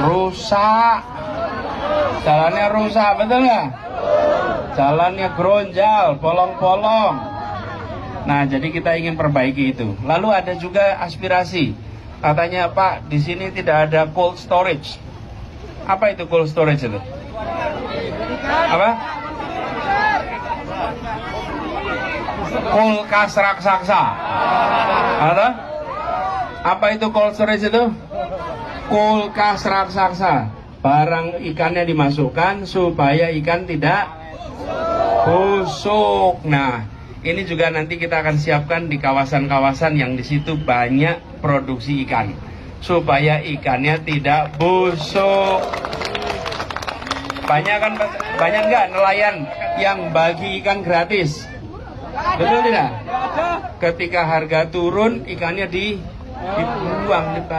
rusak. Jalannya rusak, betul nggak? Jalannya gronjal, bolong-bolong. Nah, jadi kita ingin perbaiki itu. Lalu ada juga aspirasi. Katanya, Pak, di sini tidak ada cold storage. Apa itu cold storage itu? Apa? Kulkas raksasa. Ada? Apa itu cold storage itu? Kulkas raksasa. Barang ikannya dimasukkan supaya ikan tidak busuk. Nah, ini juga nanti kita akan siapkan di kawasan-kawasan yang di situ banyak produksi ikan, supaya ikannya tidak busuk. Banyak nggak nelayan yang bagi ikan gratis? Betul tidak? Ketika harga turun, ikannya dibuang.